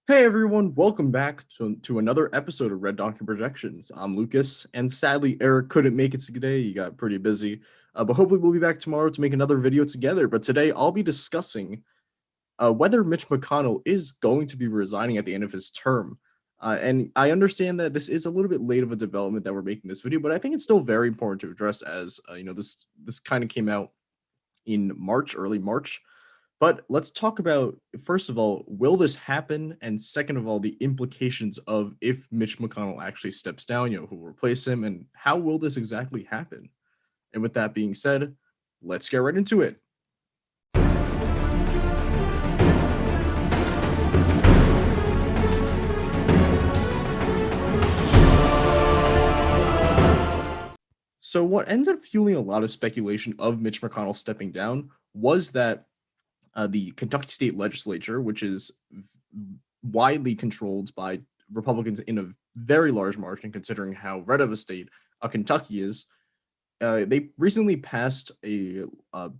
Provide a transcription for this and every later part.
Hey everyone, welcome back to another episode of Red Donkey Projections. I'm Lucas, and sadly Eric couldn't make it today. He got pretty busy, but hopefully we'll be back tomorrow to make another video together. But today I'll be discussing whether Mitch McConnell is going to be resigning at the end of his term. And I understand that this is a little bit late of a development that we're making this video, but I think it's still very important to address as this kind of came out in March, early March. But let's talk about, first of all, will this happen? And second of all, the implications of if Mitch McConnell actually steps down, who will replace him, and how will this exactly happen? And with that being said, let's get right into it. So, what ended up fueling a lot of speculation of Mitch McConnell stepping down was that the Kentucky state legislature, which is widely controlled by Republicans in a very large margin, considering how red of a state Kentucky is, they recently passed a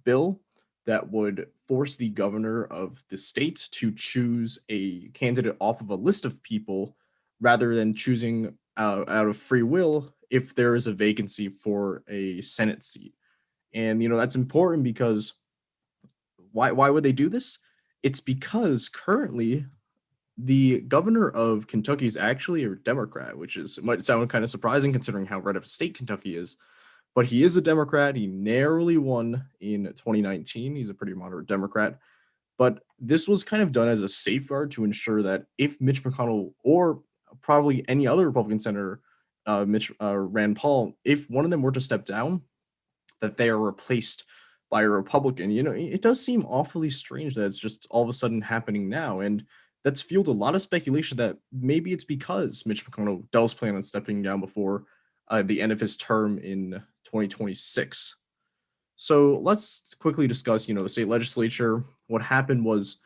bill that would force the governor of the state to choose a candidate off of a list of people rather than choosing out of free will if there is a vacancy for a Senate seat. And that's important because why would they do this? It's because currently the governor of Kentucky is actually a Democrat, which might sound kind of surprising considering how red of a state Kentucky is. But he is a Democrat. He narrowly won in 2019. He's a pretty moderate Democrat. But this was kind of done as a safeguard to ensure that if Mitch McConnell or probably any other Republican senator, Rand Paul, if one of them were to step down, that they are replaced by a Republican. It does seem awfully strange that it's just all of a sudden happening now. And that's fueled a lot of speculation that maybe it's because Mitch McConnell does plan on stepping down before the end of his term in 2026. So let's quickly discuss, the state legislature. What happened was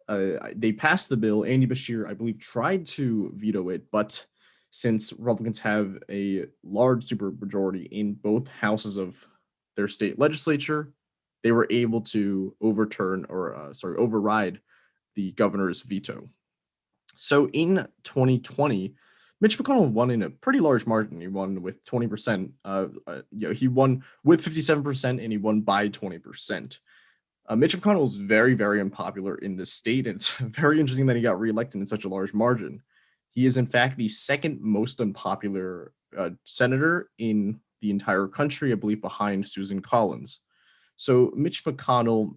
they passed the bill. Andy Beshear, I believe, tried to veto it, but since Republicans have a large supermajority in both houses of their state legislature, they were able to override the governor's veto. So in 2020, Mitch McConnell won in a pretty large margin. He won with 20%. He won with 57%, and he won by 20%. Mitch McConnell is very, very unpopular in this state. And it's very interesting that he got reelected in such a large margin. He is, in fact, the second most unpopular senator in the entire country, I believe, behind Susan Collins. So Mitch McConnell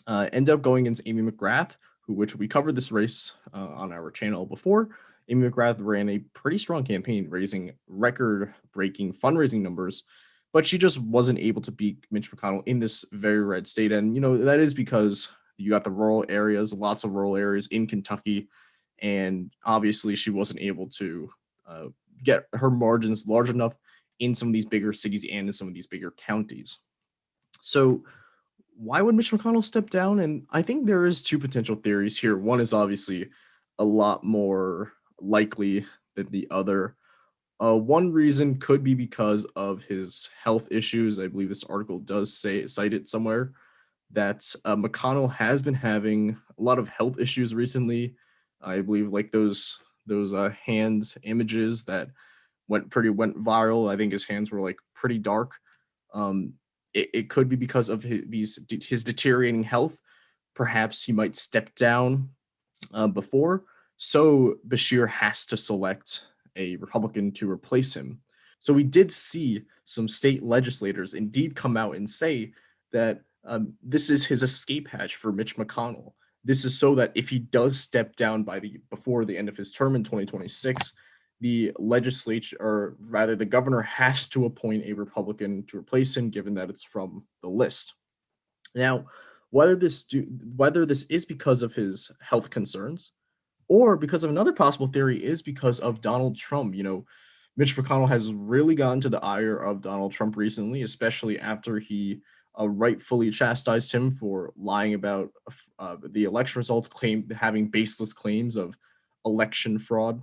ended up going against Amy McGrath, which we covered this race on our channel before. Amy McGrath ran a pretty strong campaign, raising record-breaking fundraising numbers, but she just wasn't able to beat Mitch McConnell in this very red state. And, that is because you got the rural areas, lots of rural areas in Kentucky, and obviously she wasn't able to get her margins large enough in some of these bigger cities and in some of these bigger counties. So why would Mitch McConnell step down? And I think there is two potential theories here. One is obviously a lot more likely than the other. One reason could be because of his health issues. I believe this article does cite it somewhere that McConnell has been having a lot of health issues recently. I believe like those hand images that went viral. I think his hands were like pretty dark. It could be because of his deteriorating health. Perhaps he might step down before. So Beshear has to select a Republican to replace him. So we did see some state legislators indeed come out and say that this is his escape hatch for Mitch McConnell. This is so that if he does step down before the end of his term in 2026, the legislature, or rather the governor, has to appoint a Republican to replace him, given that it's from the list. Now, whether this is because of his health concerns or because of another possible theory is because of Donald Trump. Mitch McConnell has really gotten to the ire of Donald Trump recently, especially after he rightfully chastised him for lying about the election results, having baseless claims of election fraud.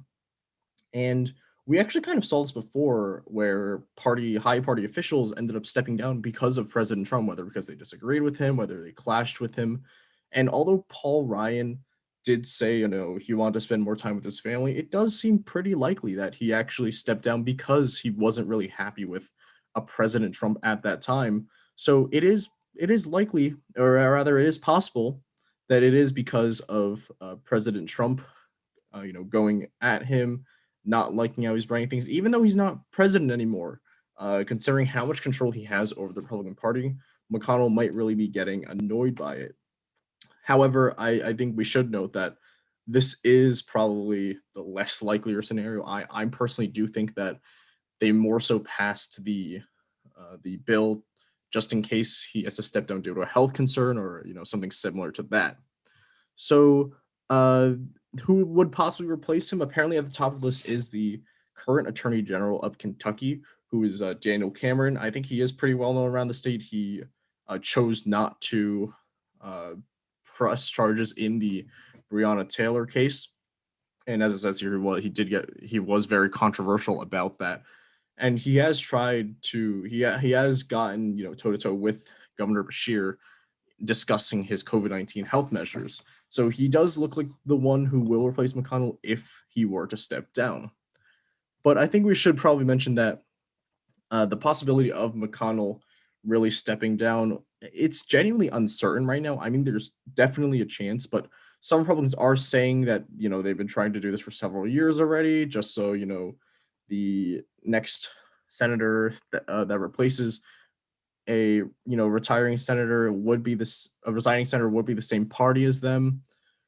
And we actually kind of saw this before where high party officials ended up stepping down because of President Trump, whether because they disagreed with him, whether they clashed with him. And although Paul Ryan did say, he wanted to spend more time with his family, it does seem pretty likely that he actually stepped down because he wasn't really happy with a President Trump at that time. So it is likely, or rather, it is possible that it is because of President Trump, going at him, not liking how he's running things, even though he's not president anymore. Considering how much control he has over the Republican Party, McConnell might really be getting annoyed by it. However, I think we should note that this is probably the less likelier scenario. I personally do think that they more so passed the bill just in case he has to step down due to a health concern or something similar to that. So, who would possibly replace him? Apparently, at the top of the list is the current Attorney General of Kentucky, who is Daniel Cameron. I think he is pretty well known around the state. He chose not to uh, press charges in the Breonna Taylor case, and as it says here, he was very controversial about that, and he has tried to he has gotten toe to toe with Governor Bashir discussing his COVID-19 health measures. So he does look like the one who will replace McConnell if he were to step down. But I think we should probably mention that the possibility of McConnell really stepping down, it's genuinely uncertain right now. I mean, there's definitely a chance, but some Republicans are saying that, they've been trying to do this for several years already, just so, the next senator that replaces a retiring senator would be a resigning senator would be the same party as them.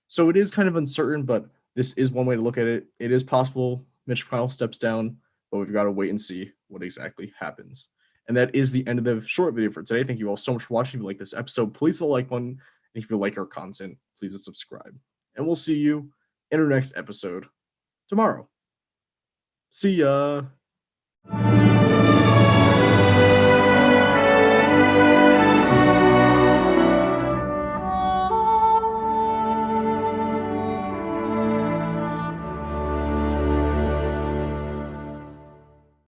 So it is kind of uncertain, but this is one way to look at it. It is possible Mitch McConnell steps down, but we've got to wait and see what exactly happens. And that is the end of the short video for today. Thank you all so much for watching. If you like this episode, please hit the like button. And if you like our content, please hit subscribe. And we'll see you in our next episode tomorrow. See ya.